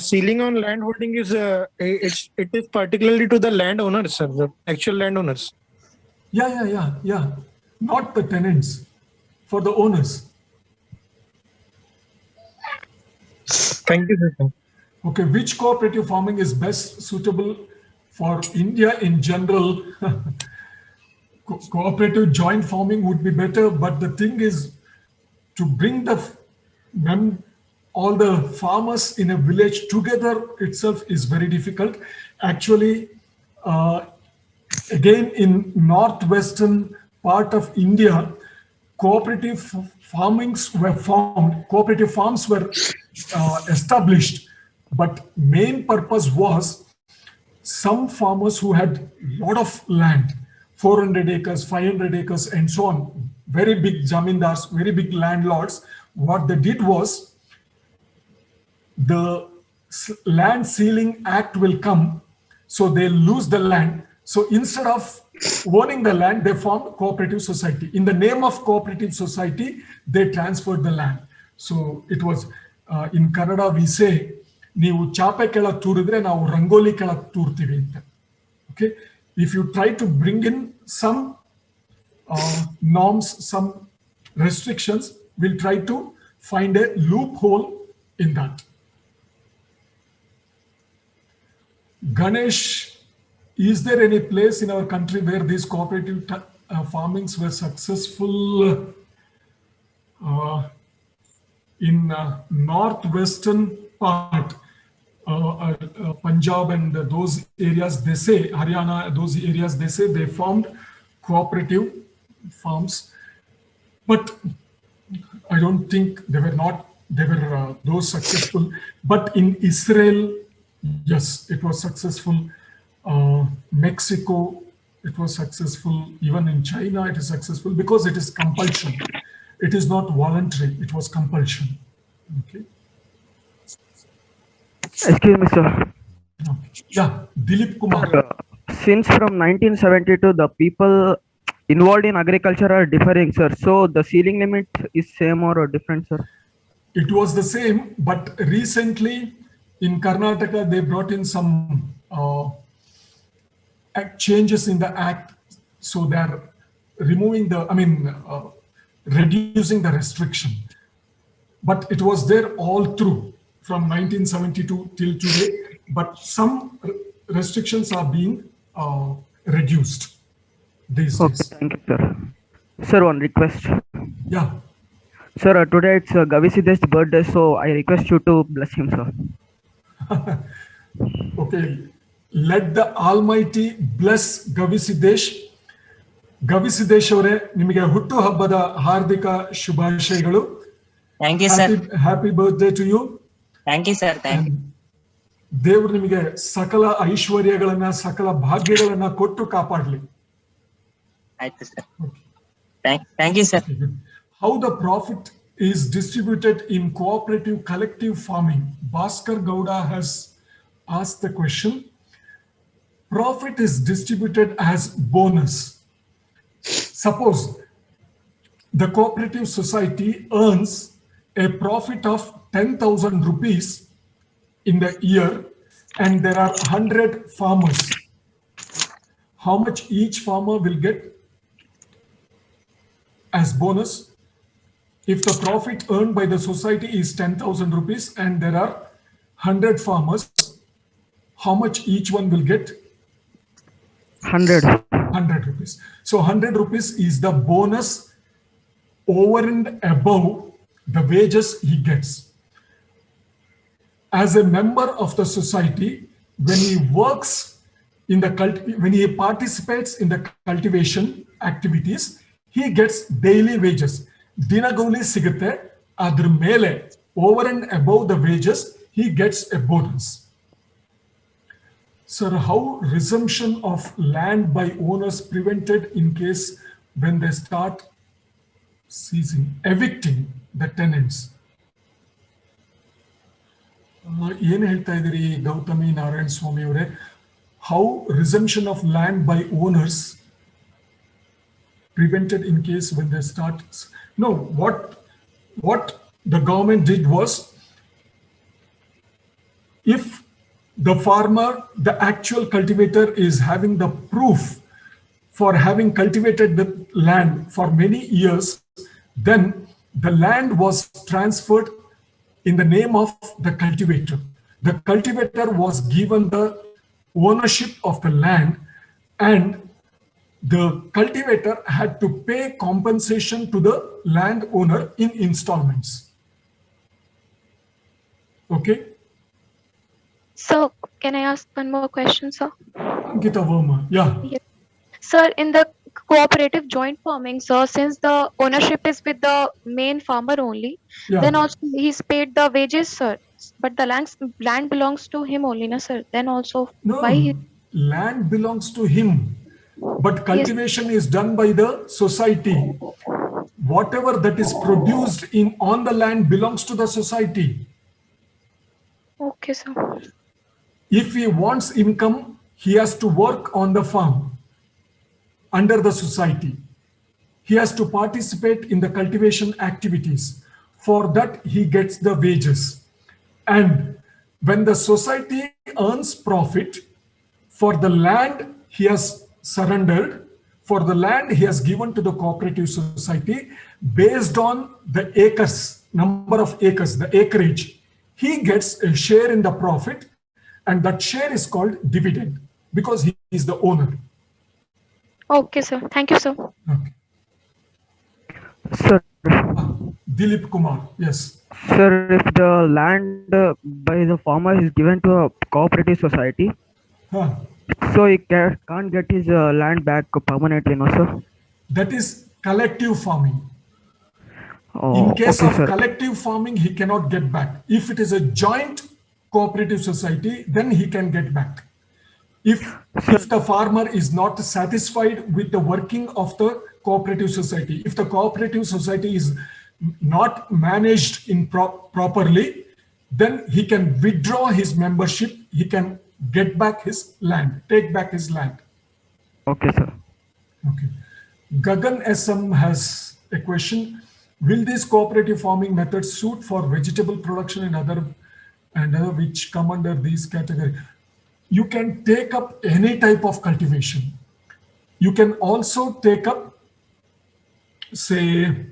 ceiling on land holding is it is particularly to the landowners, sir, the actual landowners. Yeah. Not the tenants, for the owners. Thank you, sir. Okay, which cooperative farming is best suitable for India in general? Cooperative joint farming would be better, but the thing is to bring all the farmers in a village together itself is very difficult. Actually, Again, in northwestern part of India, cooperative cooperative farms were established, but main purpose was some farmers who had lot of land, 400 acres, 500 acres, and so on, very big zamindars, very big landlords, what they did was the land ceiling act will come, so they lose the land. So instead of owning the land, they formed cooperative society. In the name of cooperative society, they transferred the land. So it was in Kannada we say, ನೀವು ಚಾಪೆ ಕೆಳಗೆ ತೂರಿದ್ರೆ ನಾವು ರಂಗೋಲಿ ಕೆಳಗೆ ತೂರ್ತೀವಿ ಅಂತ. Okay, if you try to bring in some norms, some restrictions, we'll try to find a loophole in that. Ganesh, is there any place in our country where these cooperative farmings were successful? In northwestern part, Punjab and those areas, they say, Haryana, those areas, they say they formed cooperative farms, but I don't think they were those successful. But in Israel, yes, it was successful. Mexico, it was successful. Even in China, it is successful because it is compulsion. It is not voluntary, it was compulsion. Okay. Excuse me, sir. Okay. Yeah, Dilip Kumar. Since from 1972, the people involved in agriculture are differing, sir. So the ceiling limit is same or different, sir? It was the same, but recently in Karnataka, they brought in some changes in the act. So they're removing reducing the restriction. But it was there all through from 1972 till today. But some restrictions are being reduced these days. Okay, thank you, sir. Sir, one request. Yeah. Sir, today it's Gavi Siddesh's birthday, so I request you to bless him, sir. Okay. Let the Almighty bless Gavi Siddesh. Gavi Siddesh ಅವರೇ, ನಿಮಗೆ ಹುಟ್ಟು ಹಬ್ಬದ ಹಾರ್ದಿಕ ಶುಭಾಶಯಗಳು. Thank you, sir. Happy birthday to you. Thank you, sir. Thank you. ದೇವರು ನಿಮಗೆ ಸಕಲ ಐಶ್ವರ್ಯಗಳನ್ನ, ಸಕಲ ಭಾಗ್ಯಗಳನ್ನ ಕೊಟ್ಟು ಕಾಪಾಡಲಿ. ಆಯ್ತು sir. Thank you, sir. How the profit is distributed in cooperative collective farming? Bhaskar Gowda has asked the question. Profit is distributed as bonus. Suppose the cooperative society earns a profit of 10,000 rupees in the year and there are 100 farmers. How much each farmer will get as bonus? If the profit earned by the society is 10,000 rupees and there are 100 farmers, how much each one will get? 100 rupees. So 100 rupees is the bonus over and above the wages he gets. As a member of the society, when he works in the when he participates in the cultivation activities, he gets daily wages. Dinaguli sigate, adr mele, over and above the wages, he gets a bonus. Sir, how resumption of land by owners prevented in case when they start evicting the tenants? ಏನು ಹೇಳ್ತಾ ಇದ್ದೀರಿ ಗೌತಮಿ ನಾರಾಯಣ ಸ್ವಾಮಿ ಅವರೇ? How resumption of land by owners prevented in case when they start? No, what the government did was, if the farmer, the actual cultivator is having the proof for having cultivated the land for many years, then the land was transferred in the name of the cultivator. The cultivator was given the ownership of the land and the cultivator had to pay compensation to the landowner in installments. Okay? So, can I ask one more question, sir? Ankita Verma, yeah. Sir, in the cooperative joint farming, sir, since the ownership is with the main farmer only, then Yeah. also he's paid the wages, sir. But the land belongs to him only, na, sir. Then also why No, land belongs to him, but yes, cultivation is done by the society. Whatever that is produced in on the land belongs to the society. okay, sir. If he wants income, he has to work on the farm under the society. He has to participate in the cultivation activities. For that, he gets the wages. And when the society earns profit, for the land he has surrendered, for the land he has given to the cooperative society based on the acres, number of acres, the acreage, he gets a share in the profit, and that share is called dividend because he is the owner. Okay, sir. Thank you, sir. Okay. Sir, Dilip Kumar, yes. sir, if the land by the farmer is given to a cooperative society, Huh. so he can't get his land back permanently, no, sir? That is collective farming. Oh, In case okay, of sir. collective farming, he cannot get back. If it is a joint cooperative society, then he can get back. If the farmer is not satisfied with the working of the cooperative society, if the cooperative society is not managed in properly, then he can withdraw his membership. He can get back his land, take back his land. Okay, sir. Okay. Gagan SM has a question. Will these cooperative farming methods suit for vegetable production and other which come under these categories? You can take up any type of cultivation. You can also take up, say,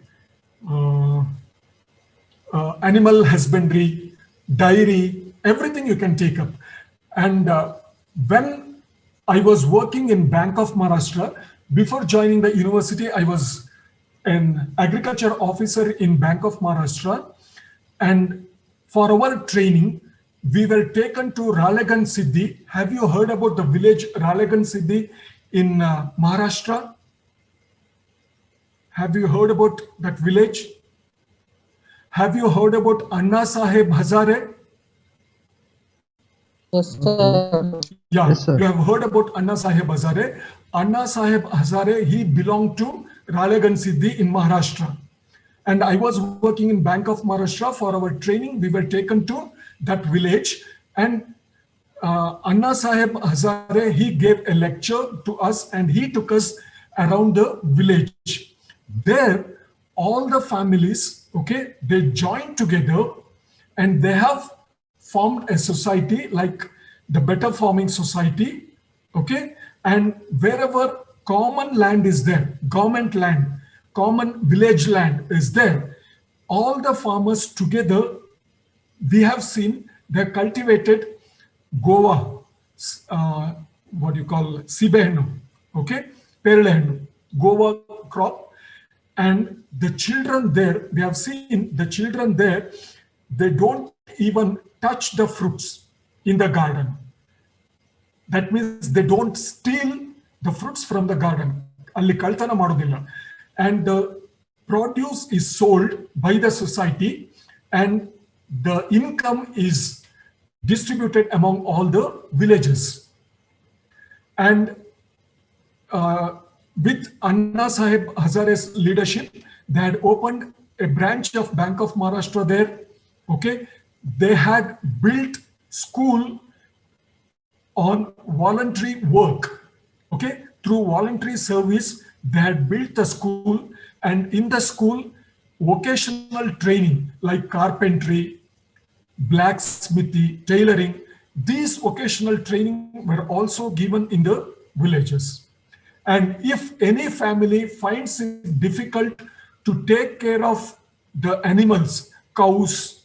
animal husbandry, dairy, everything you can take up. And when I was working in Bank of Maharashtra, before joining the university, I was an agriculture officer in Bank of Maharashtra. And for our training, we were taken to Ralegan Siddhi. Have you heard about the village Ralegan Siddhi in Maharashtra? Have you heard about that village? Have you heard about Anna Saheb Hazare? Yes, sir. Yeah, Yes, sir. you have heard about Anna Saheb Hazare. Anna Saheb Hazare, he belonged to Ralegan Siddhi in Maharashtra. And I was working in Bank of Maharashtra. For our training, we were taken to that village. And Anna Saheb Hazare, he gave a lecture to us and he took us around the village. There, all the families, okay, they joined together and they have formed a society like the Better Farming Society, okay? And wherever common land is there, government land, common village land is there, all the farmers together, we have seen they cultivated Goa, what you call Sibehennu, okay? Perlehennu, Goa crop. And the children there, we have seen the children there, they don't even touch the fruits in the garden. That means they don't steal the fruits from the garden. Alli kaltana madodilla. And the produce is sold by the society and the income is distributed among all the villages. And with Anna Saheb Hazare's leadership, they had opened a branch of Bank of Maharashtra there. Okay, they had built school on voluntary work. Okay, through voluntary service, they had built the school, and in the school, vocational training like carpentry, blacksmithy, tailoring, these vocational training were also given in the villages. And if any family finds it difficult to take care of the animals, cows,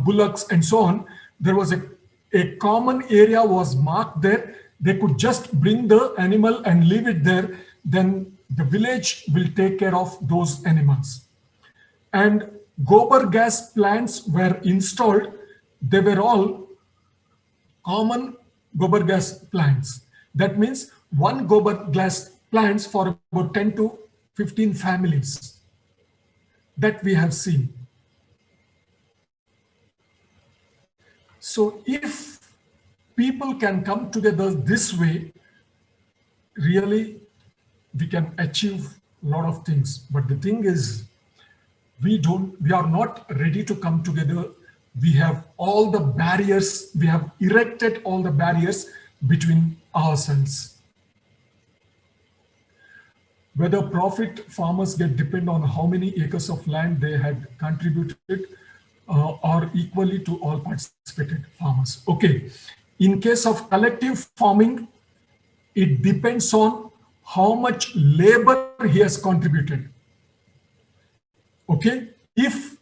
bullocks, and so on, there was a common area was marked there. They could just bring the animal and leave it there. Then the village will take care of those animals. And gobar gas plants were installed. They were all common gobar gas plants. That means one gobar glass plants for about 10 to 15 families that we have seen. So if people can come together this way, really we can achieve a lot of things. But the thing is, we are not ready to come together. We have all the barriers, we have erected all the barriers between ourselves. Whether profit farmers get depend on how many acres of land they had contributed or equally to all participated farmers. Okay, in case of collective farming, it depends on how much labor he has contributed. Okay, if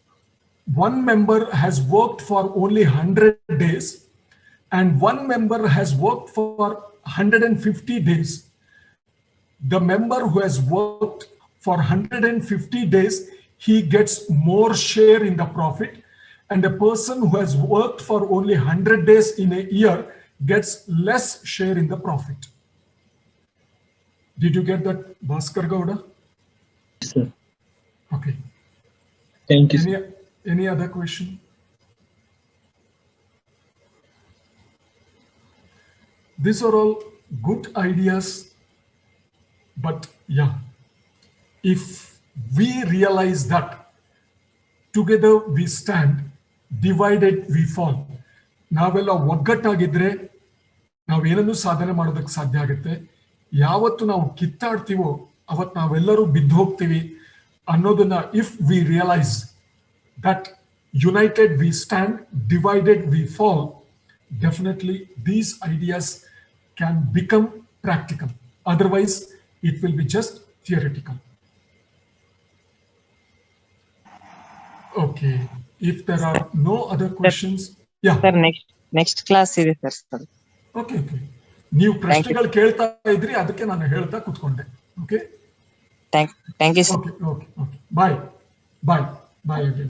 one member has worked for only 100 days and one member has worked for 150 days, the member who has worked for 150 days, he gets more share in the profit, and the person who has worked for only 100 days in a year gets less share in the profit. Did you get that, Bhaskar Gowda? Yes, sir. Okay. Thank you, sir. Any other question? These are all good ideas, but yeah, if we realize that together we stand, divided we fall, ನಾವೆಲ್ಲ ಒಗ್ಗಟ್ಟಾಗಿದ್ರೆ ನಾವೇನನ್ನೂ ಸಾಧನೆ ಮಾಡೋದಕ್ಕೆ ಸಾಧ್ಯ ಆಗುತ್ತೆ. ಯಾವತ್ತು ನಾವು ಕಿತ್ತಾಡ್ತೀವೋ ಅವತ್ತು ನಾವೆಲ್ಲರೂ ಬಿದ್ದು ಹೋಗ್ತೀವಿ ಅನ್ನೋದನ್ನ if we realise that united we stand, divided we fall, definitely these ideas can become practical. Otherwise, it will be just theoretical. Okay, if there are no other questions, yeah. Sir, next class ಇದೆ sir. Okay, okay. ನೀವು ಪ್ರಶ್ನೆಗಳು ಕೇಳ್ತಾ ಇದ್ರಿ, ಅದಕ್ಕೆ ನಾನು ಹೇಳ್ತಾ ಕೂತ್ಕೊಂಡೆ. Okay. Thank you, sir. Okay. Bye again.